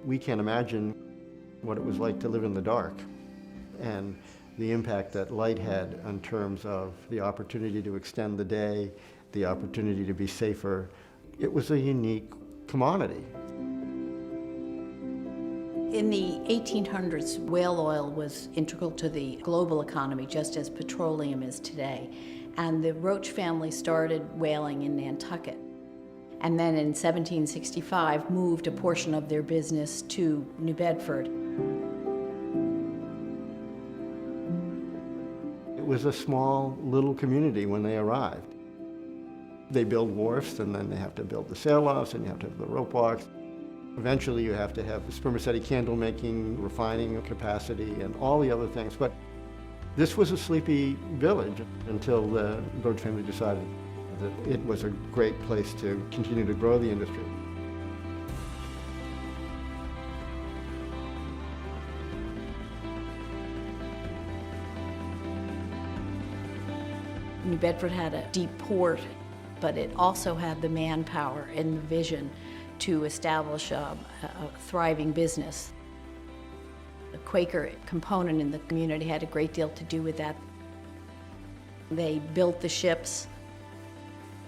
We can't imagine what it was like to live in the dark and the impact that light had in terms of the opportunity to extend the day, the opportunity to be safer. It was a unique commodity. In the 1800s, whale oil was integral to the global economy, just as petroleum is today. And the Roach family started whaling in Nantucket. And then in 1765, moved a portion of their business to New Bedford. It was a small little community when they arrived. They build wharfs, and then they have to build the sail lofts, and you have to have the rope walks. Eventually you have to have spermaceti candle making, refining capacity, and all the other things. But this was a sleepy village until the Roach family decided that it was a great place to continue to grow the industry. New Bedford had a deep port, but it also had the manpower and the vision to establish a thriving business. The Quaker component in the community had a great deal to do with that. They built the ships,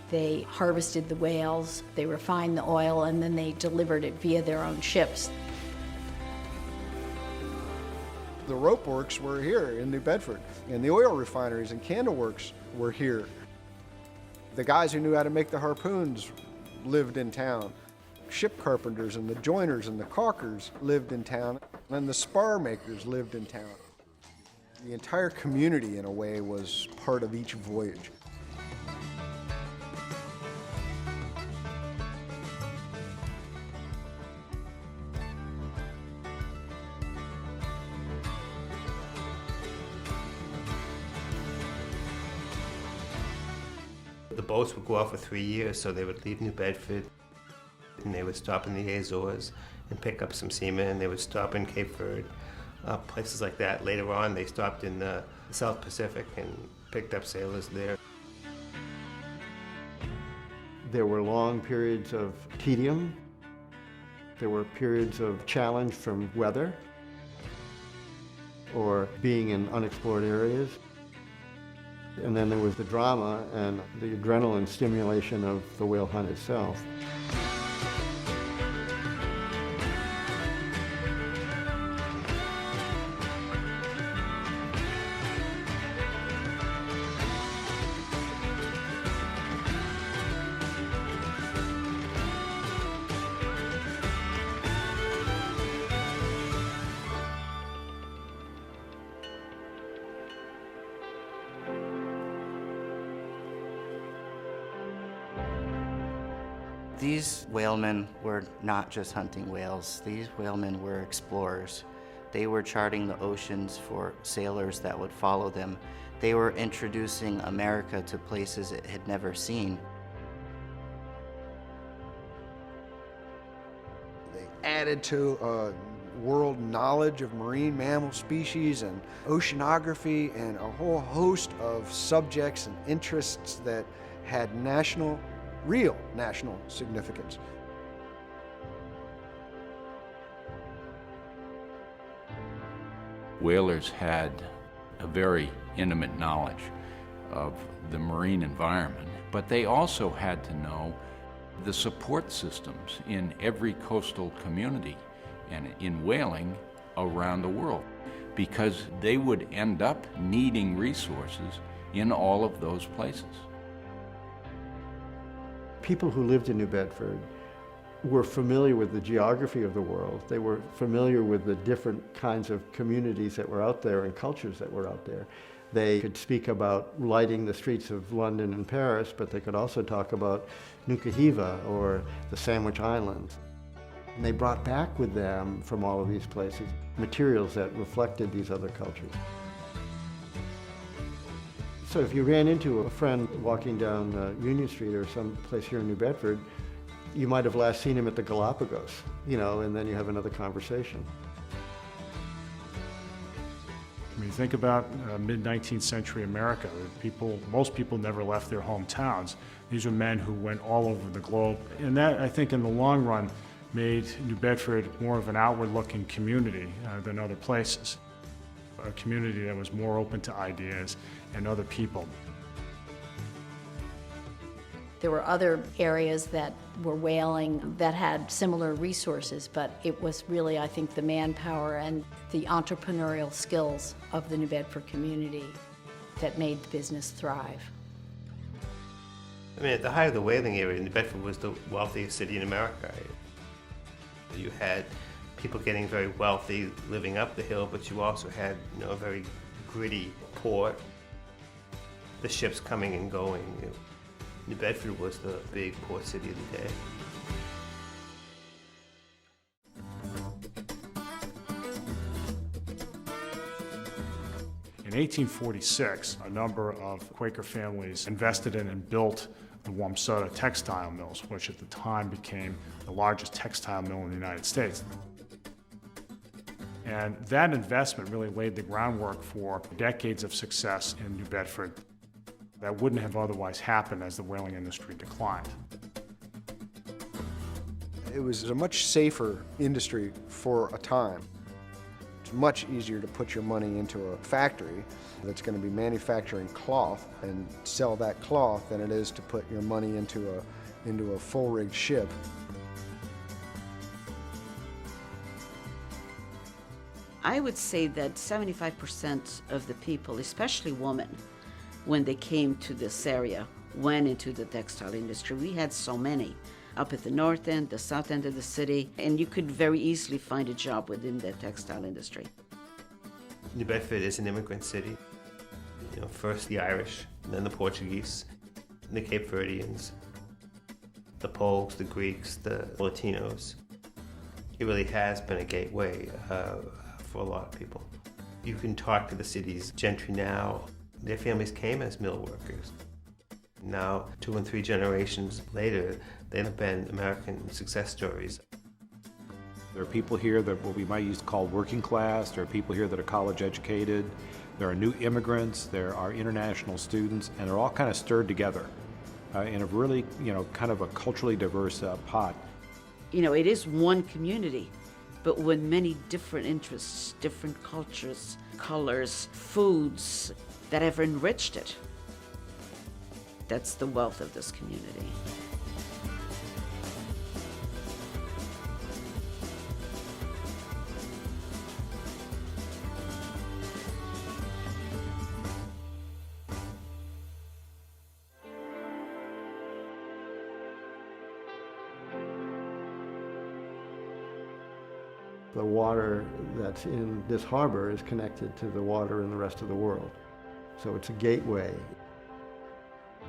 they harvested the whales, they refined the oil, and then they delivered it via their own ships. The rope works were here in New Bedford, and the oil refineries and candle works were here. The guys who knew how to make the harpoons lived in town. Ship carpenters and the joiners and the caulkers lived in town, and the spar makers lived in town. The entire community, in a way, was part of each voyage. The boats would go out for 3 years, so they would leave New Bedford and they would stop in the Azores and pick up some seamen, and they would stop in Cape Verde, places like that. Later on, they stopped in the South Pacific and picked up sailors there. There were long periods of tedium. There were periods of challenge from weather or being in unexplored areas. And then there was the drama and the adrenaline stimulation of the whale hunt itself. These whalemen were not just hunting whales. These whalemen were explorers. They were charting the oceans for sailors that would follow them. They were introducing America to places it had never seen. They added to world knowledge of marine mammal species and oceanography and a whole host of subjects and interests that had real national significance. Whalers had a very intimate knowledge of the marine environment, but they also had to know the support systems in every coastal community and in whaling around the world, because they would end up needing resources in all of those places. People who lived in New Bedford were familiar with the geography of the world. They were familiar with the different kinds of communities that were out there and cultures that were out there. They could speak about lighting the streets of London and Paris, but they could also talk about Nukuhiva or the Sandwich Islands. And they brought back with them from all of these places materials that reflected these other cultures. So if you ran into a friend walking down Union Street or some place here in New Bedford, you might have last seen him at the Galapagos, and then you have another conversation. When you think about mid-19th century America, most people never left their hometowns. These are men who went all over the globe. And that, I think, in the long run, made New Bedford more of an outward-looking community than other places. A community that was more open to ideas and other people. There were other areas that were whaling that had similar resources, but it was really, I think, the manpower and the entrepreneurial skills of the New Bedford community that made the business thrive. I mean, at the height of the whaling era, New Bedford was the wealthiest city in America. You had people getting very wealthy living up the hill, but you also had, a very gritty port, the ships coming and going. New Bedford was the big port city of the day. In 1846, a number of Quaker families invested in and built the Wamsutta textile mills, which at the time became the largest textile mill in the United States. And that investment really laid the groundwork for decades of success in New Bedford that wouldn't have otherwise happened as the whaling industry declined. It was a much safer industry for a time. It's much easier to put your money into a factory that's going to be manufacturing cloth and sell that cloth than it is to put your money into a full-rigged ship. I would say that 75% of the people, especially women, when they came to this area, went into the textile industry. We had so many up at the north end, the south end of the city, and you could very easily find a job within the textile industry. New Bedford is an immigrant city. First the Irish, then the Portuguese, the Cape Verdeans, the Poles, the Greeks, the Latinos. It really has been a gateway for a lot of people. You can talk to the city's gentry now. Their families came as mill workers. Now, 2 and 3 generations later, they have been American success stories. There are people here that what we might use to call working class. There are people here that are college educated. There are new immigrants. There are international students, and they're all kind of stirred together in a really, kind of a culturally diverse pot. It is one community, but with many different interests, different cultures, colors, foods that have enriched it. That's the wealth of this community. The water that's in this harbor is connected to the water in the rest of the world. So it's a gateway.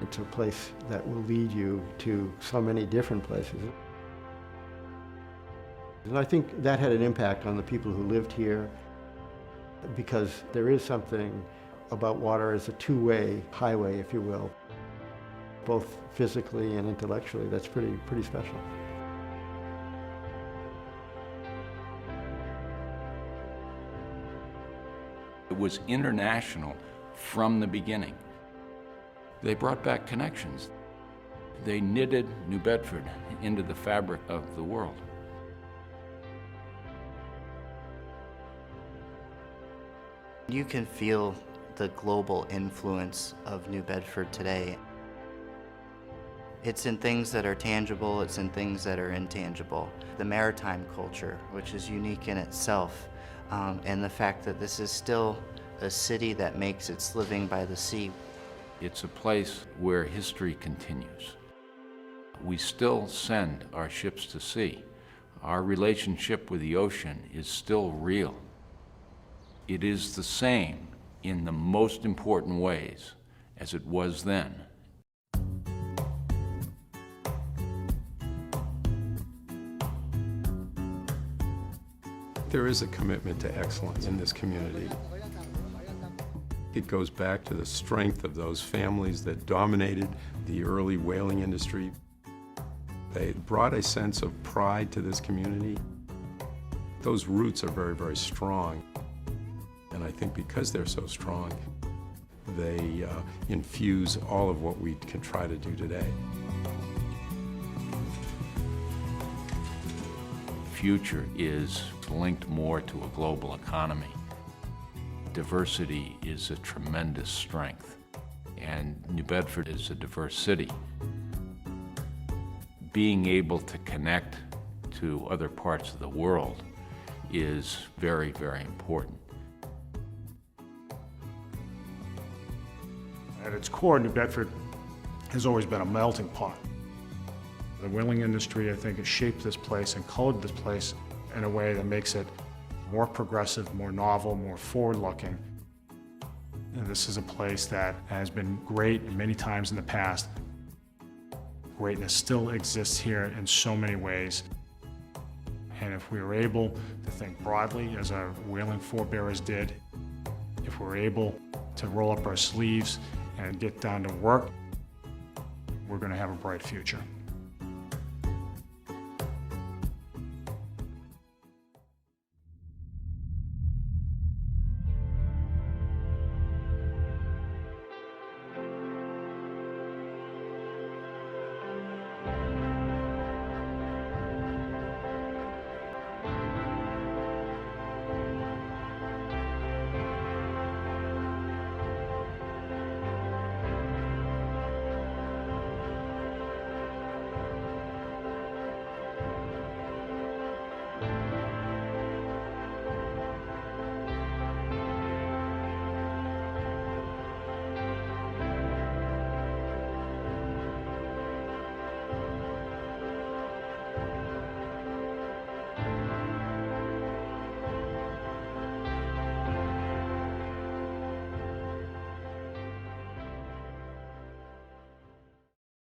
It's a place that will lead you to so many different places. And I think that had an impact on the people who lived here, because there is something about water as a two-way highway, if you will, both physically and intellectually, that's pretty special. It was international from the beginning. They brought back connections. They knitted New Bedford into the fabric of the world. You can feel the global influence of New Bedford today. It's in things that are tangible, it's in things that are intangible. The maritime culture, which is unique in itself, and the fact that this is still a city that makes its living by the sea. It's a place where history continues. We still send our ships to sea. Our relationship with the ocean is still real. It is the same in the most important ways as it was then. There is a commitment to excellence in this community. It goes back to the strength of those families that dominated the early whaling industry. They brought a sense of pride to this community. Those roots are very, very strong. And I think because they're so strong, they infuse all of what we can try to do today. future is linked more to a global economy. Diversity is a tremendous strength, and New Bedford is a diverse city. Being able to connect to other parts of the world is very, very important. At its core, New Bedford has always been a melting pot. The whaling industry, I think, has shaped this place and colored this place in a way that makes it more progressive, more novel, more forward-looking. And this is a place that has been great many times in the past. Greatness still exists here in so many ways. And if we were able to think broadly, as our whaling forebears did, if we're able to roll up our sleeves and get down to work, we're going to have a bright future.